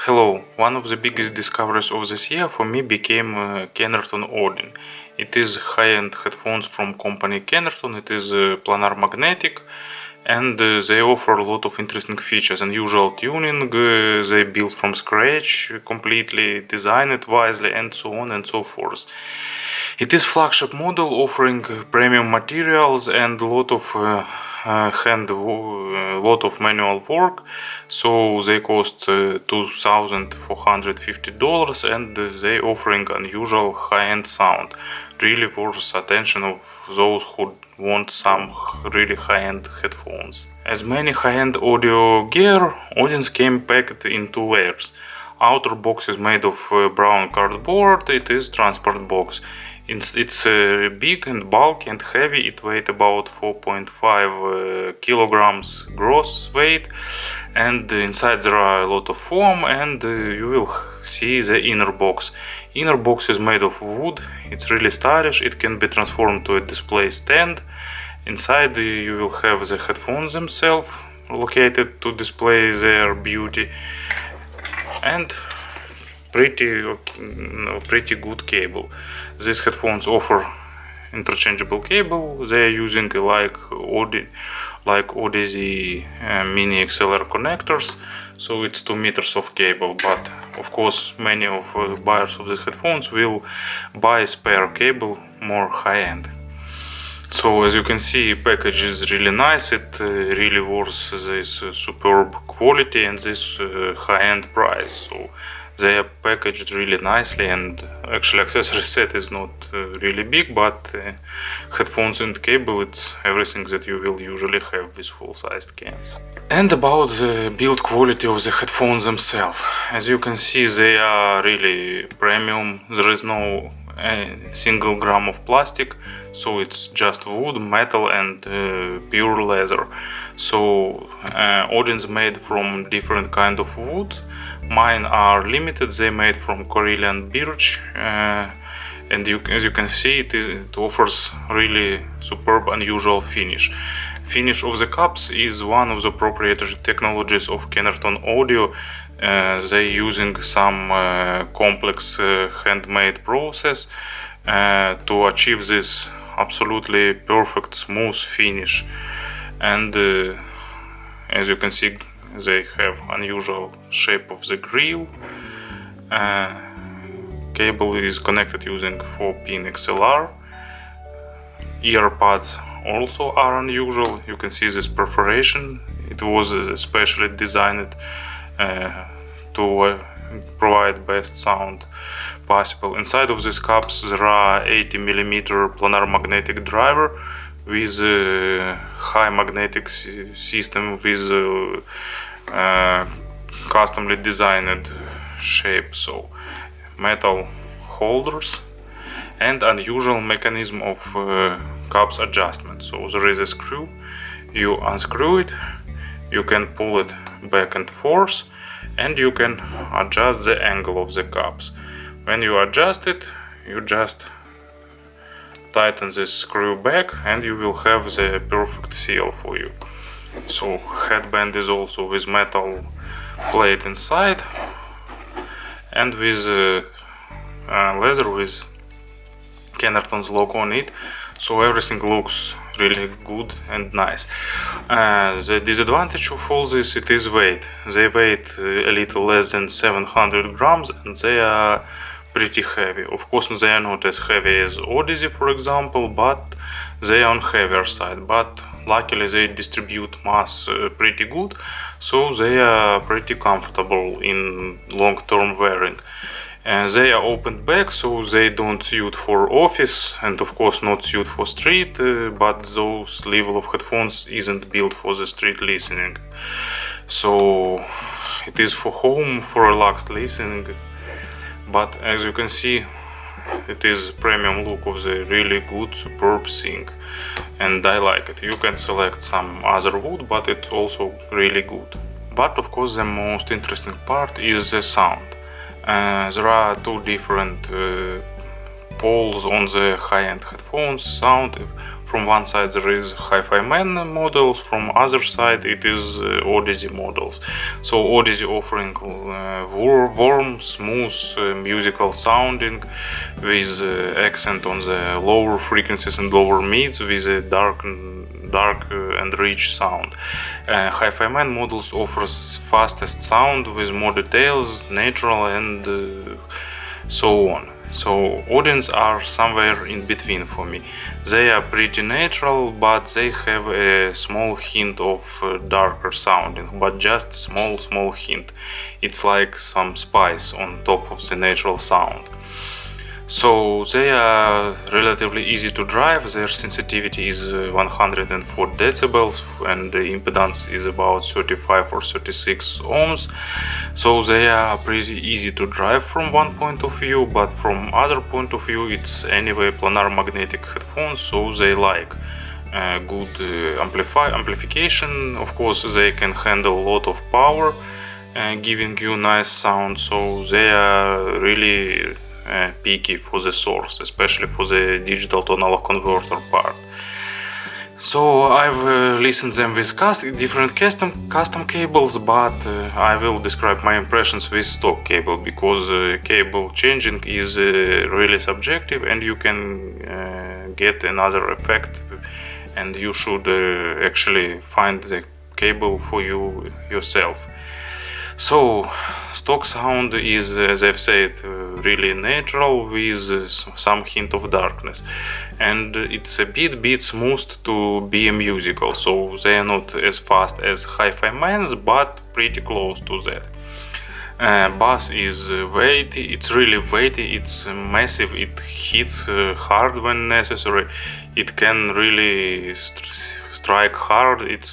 Hello, one of the biggest discoveries of this year for me became Kennerton Odin. It is high-end headphones from company Kennerton. It is planar magnetic, and they offer a lot of interesting features. Unusual tuning, they built from scratch, completely designed wisely, and so on and so forth. It is flagship model offering premium materials and a lot of lot of manual work, so they cost $2,450 and they offering unusual high-end sound, really worth attention of those who want some really high-end headphones. As many high-end audio gear, Odins came packed in two layers. Outer box is made of brown cardboard. It is transport box. It's big and bulky and heavy. It weighs about 4.5 kilograms gross weight, and inside there are a lot of foam, and you will see the inner box. Inner box is made of wood. It's really stylish. It can be transformed to a display stand. Inside you will have the headphones themselves located to display their beauty, and pretty good cable. These headphones offer interchangeable cable. They are using like Odyssey mini XLR connectors, so it's 2 meters of cable. But of course, many of buyers of these headphones will buy spare cable, more high-end. So as you can see, package is really nice. It really worth this superb quality and this high-end price. So they are packaged really nicely, and actually accessory set is not really big, but headphones and cable, it's everything that you will usually have with full-sized cans. And about the build quality of the headphones themselves, as you can see, they are really premium. There is no single gram of plastic, so it's just wood, metal, and pure leather. So Odin's made from different kind of wood. Mine are limited. They made from Karelian birch, and as you can see, it offers really superb, unusual finish. Finish of the cups is one of the proprietary technologies of Kennerton Audio. They using some complex handmade process to achieve this absolutely perfect smooth finish. And as you can see, they have unusual shape of the grill. Cable is connected using 4-pin XLR. Ear pads also are unusual. You can see this perforation. It was specially designed to provide best sound possible. Inside of these cups there are 80mm planar magnetic driver with high magnetic system with customly designed shape, so metal holders and unusual mechanism of cups adjustment. So there is a screw, you unscrew it, you can pull it back and forth, and you can adjust the angle of the cups. When you adjust it, you just tighten this screw back and you will have the perfect seal for you. So headband is also with metal plate inside and with leather with Kennerton's logo on it, so everything looks really good and nice. The disadvantage of all this, it is weight. They weigh a little less than 700 grams and they are pretty heavy. Of course, they are not as heavy as Odyssey, for example, but they are on heavier side. But luckily they distribute mass pretty good, so they are pretty comfortable in long-term wearing. They are opened back, so they don't suit for office and of course not suit for street, but those level of headphones isn't built for the street listening. So it is for home, for relaxed listening. But as you can see, it is premium look of the really good superb thing, and I like it. You can select some other wood, but it's also really good. But of course the most interesting part is the sound. There are two different poles on the high-end headphones sound. from one side there is Hi-Fi Man models, from other side it is Odyssey models. So Odyssey offering warm, smooth, musical sounding with accent on the lower frequencies and lower mids with a dark and rich sound. Hi-Fi Man models offers fastest sound with more details, natural and so on. So Odins are somewhere in between for me. They are pretty natural, but they have a small hint of darker sounding, but just small hint. It's like some spice on top of the natural sound. So they are relatively easy to drive. Their sensitivity is 104 decibels and the impedance is about 35 or 36 ohms. So they are pretty easy to drive from one point of view, but from other point of view it's anyway planar magnetic headphones, so they like good amplification. Of course they can handle a lot of power, giving you nice sound, so they are really picky for the source, especially for the digital to analog converter part. So I've listened them with different custom cables, but I will describe my impressions with stock cable, because cable changing is really subjective and you can get another effect, and you should actually find the cable for you yourself. So stock sound is, as I've said, really natural with some hint of darkness, and it's a bit smooth to be a musical, so they are not as fast as Hi-Fi Man's, but pretty close to that. Bass is weighty, it's really weighty, it's massive, it hits hard when necessary, it can really strike hard, it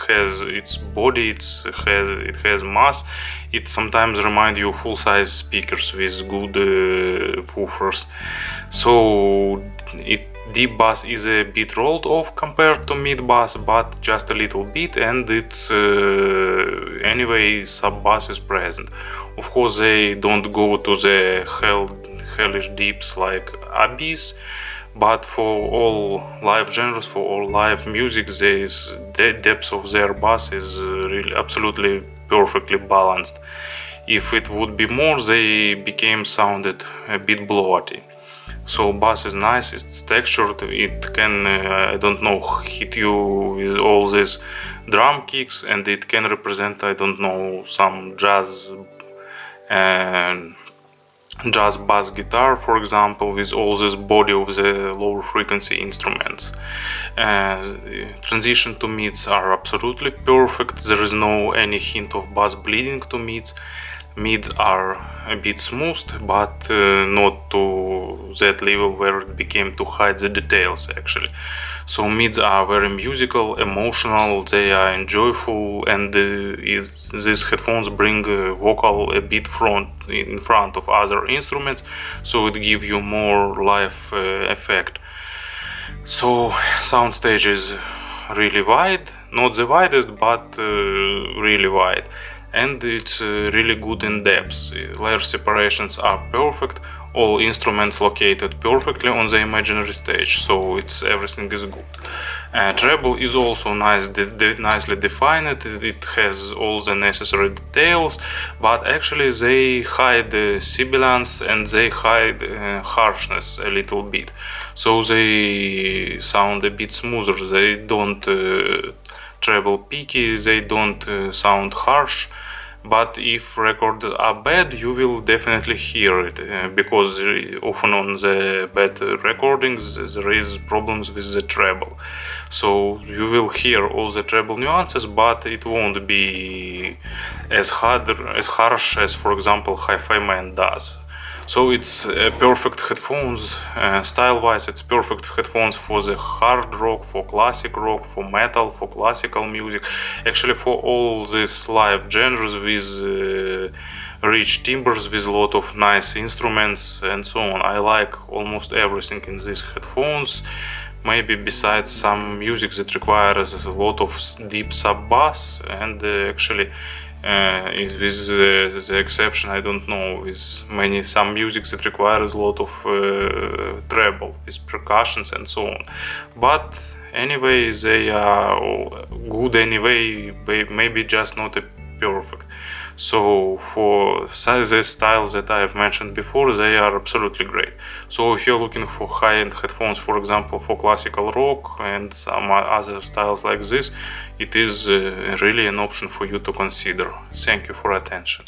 has its body, it has mass, it sometimes reminds you of full-size speakers with good woofers. So deep bass is a bit rolled off compared to mid bass, but just a little bit, and it's anyway sub bass is present. Of course they don't go to the hellish deeps like Abyss, but for all live genres, for all live music, the depth of their bass is really absolutely perfectly balanced. If it would be more, they sounded a bit bloaty. So bass is nice, it's textured, it can, I don't know, hit you with all these drum kicks, and it can represent, I don't know, some jazz bass guitar, for example, with all this body of the lower frequency instruments. Transition to mids are absolutely perfect, there is no any hint of bass bleeding to mids. Mids are a bit smooth, but not to that level where it became to hide the details actually. So mids are very musical, emotional, they are enjoyable, and these headphones bring vocal a bit in front of other instruments, so it gives you more live effect. So soundstage is really wide, not the widest, but really wide. And it's really good in depth. Layer separations are perfect, all instruments located perfectly on the imaginary stage, so everything is good. Treble is also nicely defined, it has all the necessary details, but actually they hide sibilance and they hide harshness a little bit, so they sound a bit smoother. They don't treble peaky, they don't sound harsh. But if records are bad, you will definitely hear it, because often on the bad recordings there is problems with the treble. So you will hear all the treble nuances, but it won't be as harsh as, for example, Hi-Fi Man does. So it's perfect headphones, style-wise it's perfect headphones for the hard rock, for classic rock, for metal, for classical music, actually for all these live genres with rich timbres, with a lot of nice instruments and so on. I like almost everything in these headphones, maybe besides some music that requires a lot of deep sub bass, and actually is with the exception, I don't know, with some music that requires a lot of treble with percussions and so on. But anyway, they are good anyway, maybe just not perfect. So for the styles that I have mentioned before, they are absolutely great. So if you're looking for high-end headphones, for example, for classical rock and some other styles like this, it is really an option for you to consider. Thank you for attention.